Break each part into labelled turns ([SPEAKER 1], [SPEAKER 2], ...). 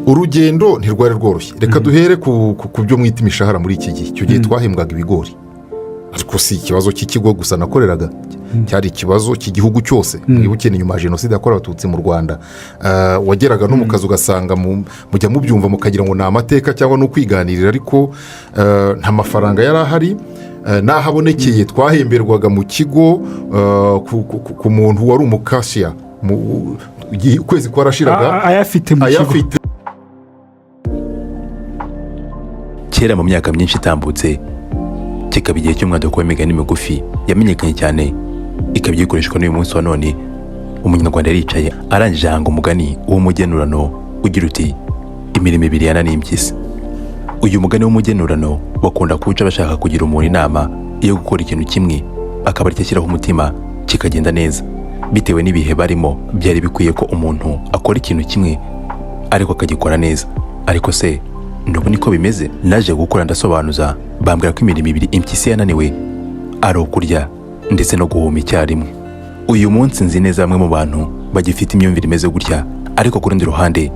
[SPEAKER 1] urugendo ntirwari rworoshye. Reka duhere ku byo mwita imishahara muri iki gihe. Icyo gihe twahembwaga ibigori, ariko si ikibazo cy'ikigo gusa nakoreraga, cyari ikibazo cy'igihugu cyose. Mwibuke ni nyuma ya jenoside yakorewe abatutsi mu Rwanda, wageraga no mu kazi ugasanga mujya mubyumva mukagira ngo ni amateka cyangwa no kwiganirira, ariko nta mafaranga yari ahari. N'ahabonekeye twahemberwaga mu kigo ku muntu wari umukashiya, ukwezi kwarashiraga
[SPEAKER 2] ayafite mu kigo.
[SPEAKER 3] Kera mu myaka myinshi itambutse, kikaba igihe cy'umwaduko w'imigani migufi yamenyekanye cyane, ikaba igikoreshwa n'uyu munsi wa none. Umunyarwanda yaricaye arangije ahanga umugani w'umugenurano ugira uti imirimo ibiri yananiye impyisi. Uyu mugani w'umugenurano bakunda kuwuca bashaka kugira umuntu inama yo gukora ikintu kimwe, akaba aricyo ashyiraho umutima kikagenda neza. Bitewe n'ibihe barimo, byari bikwiye ko umuntu akora ikintu kimwe ariko akagikora neza. Ariko se ndubu niko bimeze? Naje gukora ndasobanuza, bambwira ko imirimo ibiri impyisi yananiwe ari ukurya ndetse no guhuma icyarimwe. Uyu munsi nzi neza bamwe mu bantu bagifite imyumvire imeze gutya, ariko ku rundi ruhande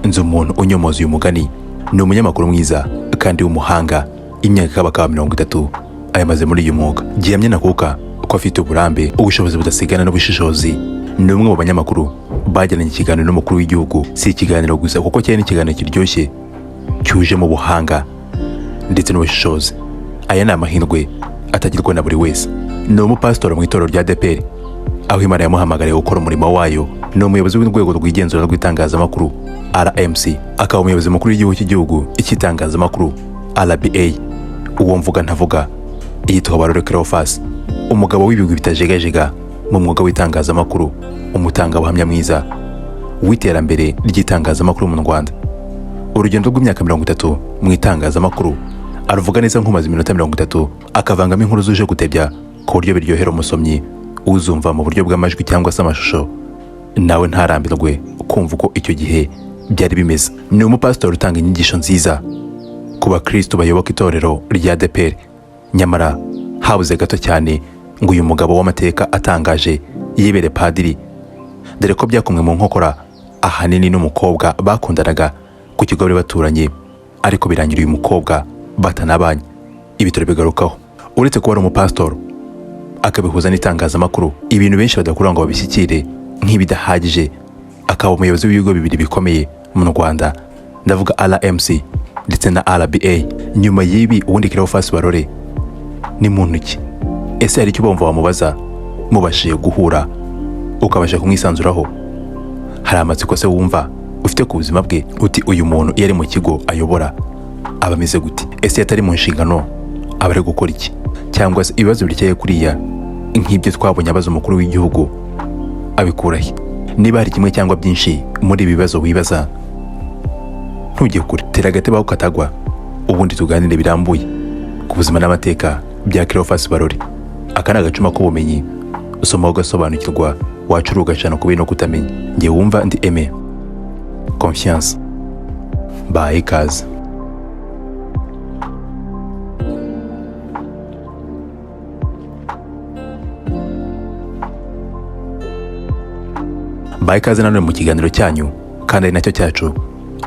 [SPEAKER 3] nzi umuntu unyomoza uyu mugani. Ni umunyamakuru mwiza kandi w'umuhanga, imyaka bakaba 30 ayamaze muri uyu mwuga. Gihamya nakuka ko afite uburambe, ubushobozi budasigana n'ubushishozi. Ni umwe mu banyamakuru bagiranye ikiganiro n'umukuru w'igihugu. Si ikiganiro gusa, kuko cyari n'ikiganiro kiryoshye cyuje mu buhanga ndetse n'ubushishozi. Aya ni amahirwe atagirwa na buri wese. Ni umupasitori mu itorero rya ADEPR, aho Imana yamuhamagariye gukora umurimo wayo. Ni umuyobozi w'urwego rw'igenzura rw'itangazamakuru RMC, akaba umuyobozi mukuru w'igihugu cy'igihugu icy'itangazamakuru RBA. Uwo mvuga ntavuga yitwa Barore Cleophas, umugabo w'ibigwi bitajegajega mu mwuga w'itangazamakuru, umutangabuhamya mwiza w'iterambere ry'itangazamakuru mu Rwanda. Urugendo rw'imyaka 30 mu itangazamakuru, aruvuga neza nk'umaze iminota 30, akavangamo inkuru zuje gutebya ku buryo biryohera umusomyi uzumva mu buryo bw'amajwi cyangwa se amashusho, nawe ntarambirwe kumva uko icyo gihe byari bimeze. Ni umupasitori utanga inyigisho nziza ku bakristo bayoboka itorero rya ADEPR. Nyamara habuze gato cyane ngo uyu mugabo w'amateka atangaje yibere padiri, dore ko byakomwe mu nkokora ahanini n'umukobwa bakundanaga ku kigo bari baturanye, ariko birangira uyu mukobwa batanabanye. Ibitaro bigarukaho, uretse kuba ari umupasitori akabihuza n'itangazamakuru, ibintu benshi badakura ngo babishyikire nk'ibidahagije. Akaba umuyobozi w'ibigo bibiri bikomeye mu Rwanda, ndavuga RMC ndetse na RBA. Nyuma y'ibi, ubundi Cleophas Barore ni muntu ki? Ese hari icyo bumva wamubaza mubashije guhura ukabasha kumwisanzuraho? Hari amatsiko se wumva ufite ku buzima bwe, uti uyu muntu iyo ari mu kigo ayobora aba ameze gute? Ese yatari mu nshingano aba ari gukora iki? Cyangwa se ibibazo birekeye kuriya nk'ibyo twabonye abaza umukuru w'igihugu abikurahe? Niba hari kimwe cyangwa byinshi muri ibi bibazo wibaza, ntujye kure, tera agatebe aho katagwa, ubundi tuganire birambuye ku buzima n'amateka bya Cleophas Barore. Aka ni agacuma k'ubumenyi usoma ugasobanukirwa, wacura ugacana ku bintu kutamenya. Nge wumva ndi Aime Confiance, baye ikaze. Baye ikaze nanone mu kiganiro cyanyu kandi ari nacyo cyacu.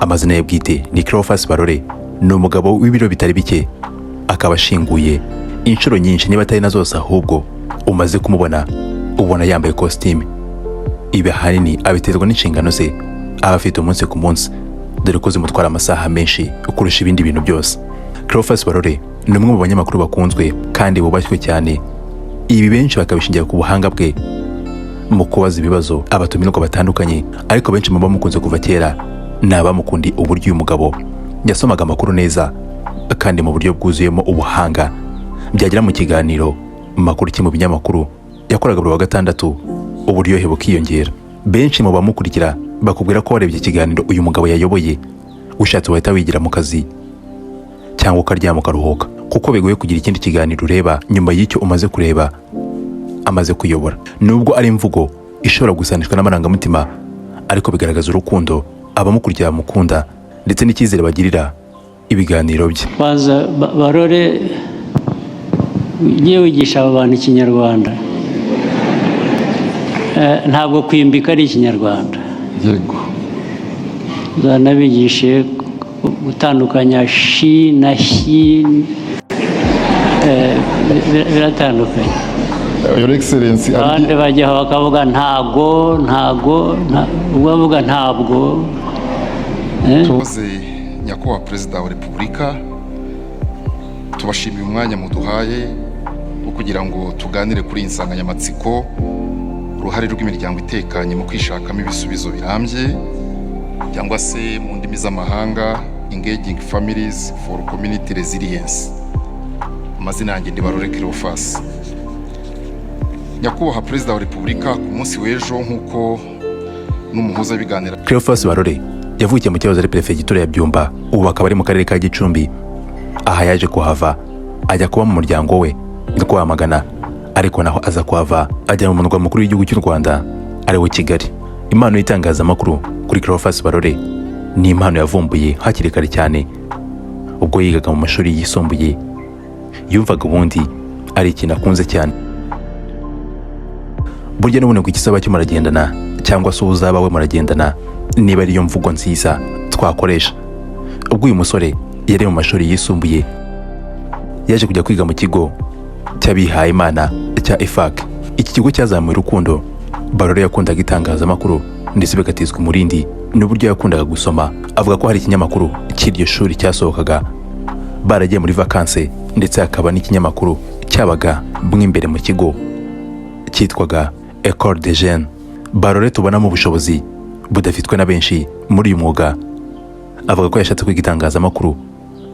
[SPEAKER 3] Amazina ye bwite ni Cleophas Barore. Ni umugabo w'ibiro bitari bike, akaba ashinguye inshuro nyinshi, niba atari na zose ahubwo umaze kumubona ubona yambaye costume. Ibi ahanini abiterwa n'inshingano ze aba afite umunsi ku munsi, dore ko zimutwara amasaha menshi kurusha ibindi bintu byose. Cleophas Barore ni umwe mu banyamakuru bakunzwe kandi bubashywe cyane. Ibi benshi bakabishingira ku buhanga bwe mu kubaza ibibazo abatumirwa batandukanye, ariko benshi mu bamukunze kuva kera ni abamukundi uburyo uyu mugabo yasomaga amakuru neza kandi mu buryo bwuzuyemo ubuhanga. Byagera mu kiganiro makuru mu binyamakuru yakoraga buri wa gatandatu, uburyohe bukiyongera. Benshi mu bamukurikira bakubwira ko warebye ikiganiro uyu mugabo yayoboye ushatse wahita wigira mu kazi cyangwa ukaryama ukaruhuka, kuko bigoye kugira ikindi kiganiro ureba nyuma y'icyo umaze kureba amaze kuyobora. Nubwo ari imvugo ishobora gusanishwa n'amarangamutima, ariko bigaragaza urukundo abamukurikira bamukunda ndetse n'icyizere bagirira ibiganiro bye.
[SPEAKER 4] Baza Barore ugiye wigisha aba bantu ikinyarwanda, ntabwo kwimbika ari ikinyarwanda.
[SPEAKER 5] Yego.
[SPEAKER 4] uzanabigishe gutandukanya shi na hi, biratandukanye.
[SPEAKER 1] Your Excellency,
[SPEAKER 4] abandi bajyaho bakavuga ntago ubwo bavuga ntabwo.
[SPEAKER 1] tubaze nyakubahwa perezida wa repubulika, tubashimiye umwanya muduhaye wo kugira ngo tuganire kuri iyi nsanganyamatsiko, uruhare rw'imiryango itekanye mu kwishakamo ibisubizo birambye, cyangwa se mu ndimi z'amahanga engaging families for community resilience. Amazina yanjye ndi Barore Cleophas. Nyakubahwa perezida wa repubulika, ku munsi w'ejo nk'uko n'umuhuza w'ibiganiro
[SPEAKER 3] Cleophas Barore yavukiye mu cyahoze ari perefegitura ya Byumba, ubu akaba ari mu karere ka Gicumbi. Aha yaje kuhava ajya kuba mu muryango we Rwamagana, ariko naho aza kuhava ajya mu murwa mukuru w'igihugu cy'u Rwanda ari wo Kigali. Impano y'itangazamakuru kuri Cleophas Barore ni impano yavumbuye hakiri kare cyane. Ubwo yigaga mu mashuri yisumbuye yumvaga ubundi ari ikintu akunze cyane. Burya n'ubundi ngo ikisaba cyo muragendana cyangwa se uzaba we muragendana, niba ariyo mvugo nziza twakoresha. Ubwo uyu musore yari mu mashuri yisumbuye yaje kujya kwiga mu kigo cy'abihaye Imana cya EFAC. Iki kigo cyazamuye urukundo Barore yakundaga itangazamakuru ndetse bigatizwa umurindi n'uburyo yakundaga gusoma. Avuga ko hari ikinyamakuru cy'iryo shuri cyasohokaga baragiye muri vacances, ndetse hakaba n'ikinyamakuru cyabaga imbere mu kigo cyitwaga École des Jeunes. Barore tubonamo ubushobozi budafitwe na benshi muri uyu mwuga. Avuga ko yashatse kwiga itangazamakuru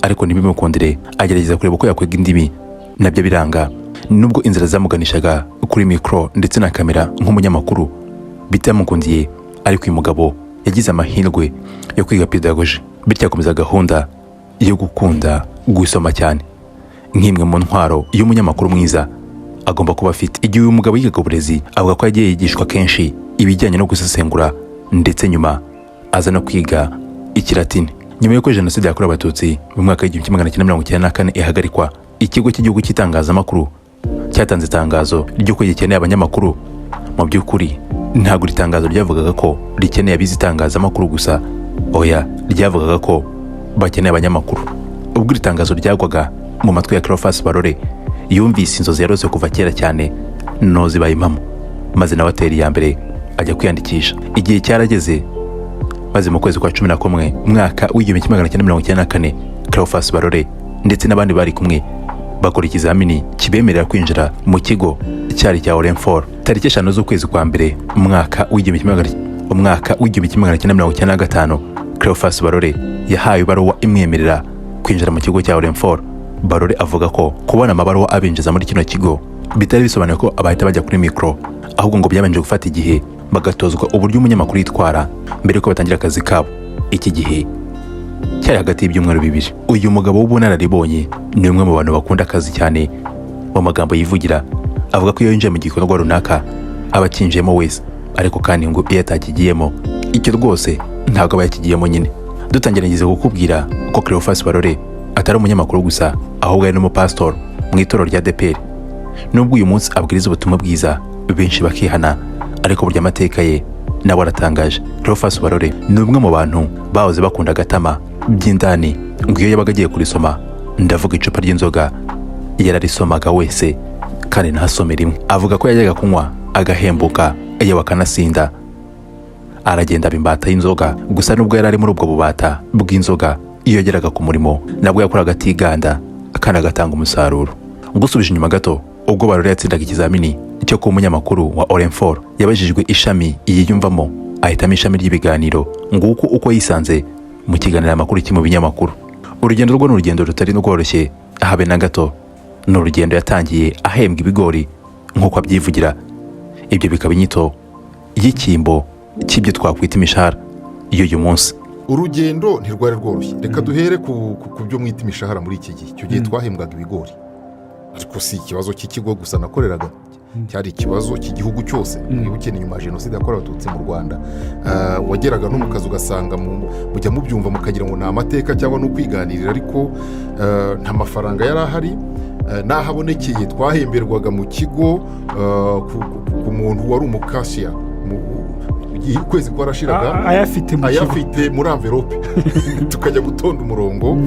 [SPEAKER 3] ariko ntibimukundire, agerageza kureba uko yakwiga indimi, nabyo biranga. Nubwo inzira zamuganishaga kuri mikro ndetse na kamera nk'umunyamakuru bitamukundiye, ariko uyu mugabo yagize amahirwe yo kwiga pedagogy, bityo akomeza gahunda yo gukunda gusoma cyane nk'imwe mu ntwaro y'umunyamakuru mwiza agomba kuba afite. Igihe uyu mugabo yigaga uburezi, avuga ko yagiye yigishwa kenshi ibijyanye no gusesengura, ndetse nyuma aza no kwiga Ikilatini. Nyuma y'uko Jenoside yakorewe Abatutsi mu mwaka w'1994 ihagarikwa, ikigo cy'igihugu cy'itangazamakuru cyatanze itangazo ry'uko gikeneye abanyamakuru. Mu by'ukuri ntabwo itangazo ryavugaga ko rikeneye abize itangazamakuru gusa, oya, ryavugaga ko bakeneye abanyamakuru. Ubwo itangazo ryagwaga mu matwi ya Cleophas Barore, yumvise inzozi yarose kuva kera cyane no zibaye impamo, maze nawe atera iya mbere ajya kwiyandikisha. Igihe cyarageze, maze mu kwezi kwa 11 mwaka w'1994 Cleophas Barore ndetse n'abandi bari kumwe bakora ikizamini kibemerera kwinjira mu kigo cyari cya Orenfort. Tariki 5 z'ukwezi kwa mbere mwaka w'1995 Cleophas Barore yahaye ibaruwa imwemerera kwinjira mu kigo cya Orenfort. Barore avuga ko kubona amabaruwa abinjiza muri kino kigo bitari bisobanuye ko abahita bajya kuri mikro, ahubwo ngo byabanje gufata igihe bagatozwa uburyo umunyamakuru yitwara mbere yuko batangira akazi kabo. Iki gihe cyari hagati y'ibyumweru 2. Uyu mugabo w'ubunararibonye ni umwe mu bantu bakunda akazi cyane. Mu magambo yivugira avuga ko iyo yinjiye mu gikorwa runaka aba akinjiyemo wese, ariko kandi ngo iyo atakigiyemo icyo rwose ntabwo aba yakigiyemo nyine. Dutangirangize kukubwira ko Cleophas Barore atari umunyamakuru gusa, ahubwo ari n'umupastor mu itorero rya ADEPR. Nubwo uyu munsi abwiriza ubutumwa bwiza benshi bakihana, ariko burya amateka ye nawe aratangaje. Cleophas Barore ni umwe mu bantu bahoze bakunda agatama by'indani, ngo iyo yabaga agiye kurisoma, ndavuga icupa ry'inzoga, yararisomaga wese kandi ntasome rimwe. Avuga ko yajyaga kunywa agahembuka, yewe akanasinda, aragenda bimbata y'inzoga. Gusa nubwo yari ari muri ubwo bubata bw'inzoga, iyo yageraga ku murimo nabwo yakoraga atiganda kandi agatanga umusaruro. Gusubije inyuma gato, ubwo Barore yatsindaga ikizamini cyo kuba umunyamakuru wa Orenfort, yabajijwe ishami yiyumvamo, ahitamo ishami ry'ibiganiro. Nguko uko yisanze mu kiganiro amakuru mu binyamakuru. Urugendo rwo n'urugendo rutari rworoshye habe na gato. Ni urugendo yatangiye ahembwa ibigori nk'uko abyivugira. Ibyo bikaba inyito y'ikimbo cy'ibyo twakwita imishahara y'uyu munsi.
[SPEAKER 1] Urugendo ntirwari rworoshye. Reka duhere ku byo mwita imishahara muri iki gihe. Icyo gihe twahembwaga ibigori, ariko si ikibazo cy'ikigo gusa nakoreraga, cyari ikibazo cy'igihugu cyose. Mwibuke nyuma ya Jenoside yakorewe Abatutsi mu Rwanda, wageraga no mu kazi ugasanga mujya mubyumva mukagira ngo ni amateka cyangwa no kwiganirira, ariko nta mafaranga yari ahari. N'ahabonekeye twahemberwaga mu kigo ku muntu wari umukashiya, ukwezi kwarashiraga ayafite muri envelope tukajya gutonda umurongo.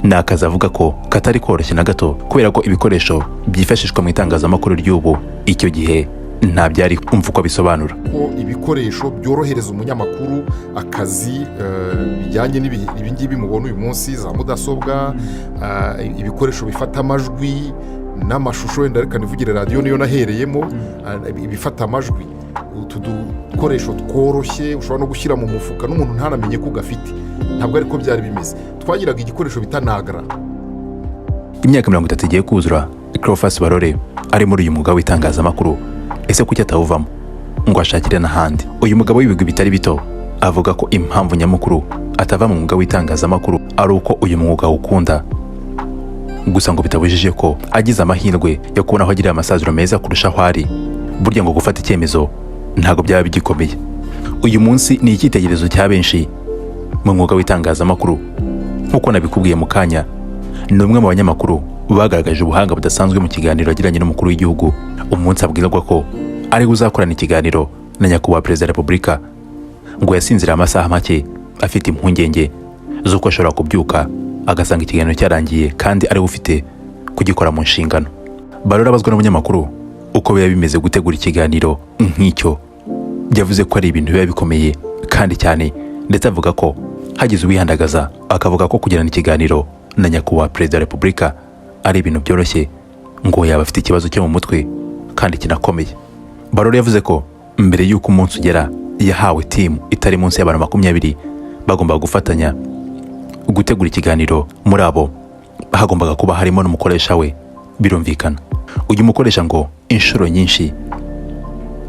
[SPEAKER 3] ni akazi avuga ko katari koroshye na gato kubera ko ibikoresho byifashishwa mu itangazamakuru ry'ubu icyo gihe nta byari kumva uko bisobanura.
[SPEAKER 1] Ko ibikoresho byorohereza umunyamakuru akazi bijyanye n'ibingibi mubona uyu munsi, za mudasobwa, ibikoresho bifata amajwi n'amashusho, wenda reka nivugire radiyo niyo nahereyemo, ibifata amajwi, utu dukoresho tworoshye ushobora no gushyira mu mufuka n'umuntu ntanamenye ko ugafite. Ntabwo ariko byari bimeze. Twagiraga igikoresho bita Nagra.
[SPEAKER 3] Imyaka 30 igiye kuzura Cleophas Barore ari muri uyu mwuga w'itangazamakuru. Ese kuki atawuvamo ngo ashakire n'ahandi? Uyu mugabo w'ibigwi bitari bito avuga ko impamvu nyamukuru atava mu mwuga w'itangazamakuru ari uko uyu mwuga ukunda, gusa ngo bitabujije ko agize amahirwe yo kubona aho agirira amasaziro meza kurusha aho ari. Burya ngo gufata icyemezo ntabwo byaba bigikomeye. Uyu munsi ni icyitegererezo cya benshi mu mwuga w'itangazamakuru. Nk'uko nabikubwiye mu kanya, ni umwe mu banyamakuru bagaragaje ubuhanga budasanzwe mu kiganiro yagiranye n'umukuru w'igihugu umunsi abwirwa ko ari uzakorana ikiganiro na nyakubahwa perezida wa repubulika. Ngo yasinzira amasaha make afite impungenge z'uko ashobora kubyuka agasanga ikiganiro cyarangiye kandi ari ufite kugikora mu nshingano. Barore abazwa n'umunyamakuru uko biba bimeze gutegura ikiganiro nk'icyo. Yavuze ko ari ibintu biba bikomeye kandi cyane, ndetse avuga ko hagize uwihandagaza akavuga ko kugirana ikiganiro na nyakubahwa perezida wa repubulika ari ibintu byoroshye, ngo yaba afite ikibazo cyo mu mutwe kandi kinakomeye. Barore yavuze ko mbere y'uko umunsi ugera yahawe timu itari munsi y'abantu 20 bagomba gufatanya gutegura ikiganiro. Muri abo hagombaga kuba harimo n'umukoresha we. Birumvikana uyu mukoresha ngo inshuro nyinshi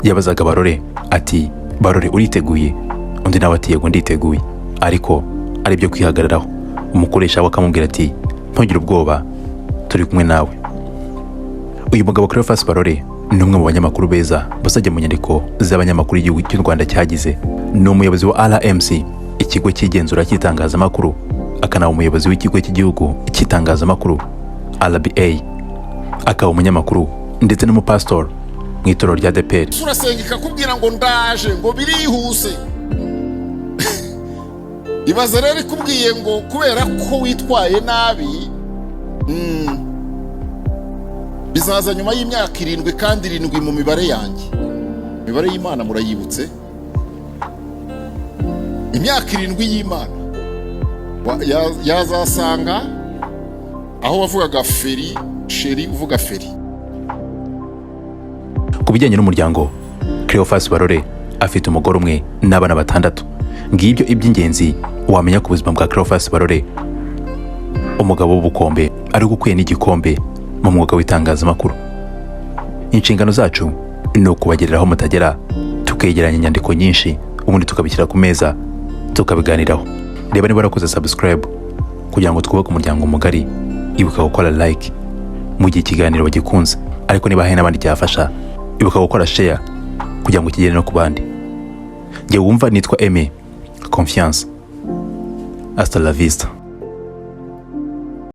[SPEAKER 3] yabazaga Barore ati, Barore uriteguye? Undi nawe ati yego nditeguye, ariko ari byo kwihagararaho. Umukoresha we akamubwira ati, ntugire ubwoba, turi kumwe nawe. Uyu mugabo Cleophas Barore ni umwe mu banyamakuru beza basajya mu nyandiko z'abanyamakuru igihugu cy'u Rwanda cyagize. Ni umuyobozi wa RMC, ikigo cy'igenzura cy'itangazamakuru, akanaba umuyobozi w'ikigo cy'igihugu cy'itangazamakuru RBA, akaba umunyamakuru ndetse n'umupastor mu itorero rya ADEPR.
[SPEAKER 2] Urasenga ikakubwira ngo ndaje, ngo birihuse. Ibaze rero ikubwiye ngo kubera ko witwaye nabi, bizaza nyuma y'imyaka 7 kandi 7 mu mibare yanjye. Imibare y'Imana murayibutse? Imyaka 7 y'Imana yazasanga aho wavugaga feri, sheri uvuga feri.
[SPEAKER 3] Ku bijyanye n'umuryango, Cleophas Barore afite umugore umwe n'abana 6. Ngibyo iby'ingenzi wamenya ku buzima bwa Cleophas Barore, umugabo w'ubukombe ari gukwiye n'igikombe mu mwuga w'itangazamakuru. Inshingano zacu ni ukubagereraho mutagera, tukegeranya inyandiko nyinshi ubundi tukabishyira ku meza tukabiganiraho. Reba niba warakoze subscribe kugira ngo twubake umuryango mugari, ibuka gukora like mu gihe ikiganiro bagikunze, ariko niba hari n'abandi cyafasha ibuka gukora share kugira ngo kigere no ku bandi. Njye wumva nitwa Aime Confiance. Hasta la vista.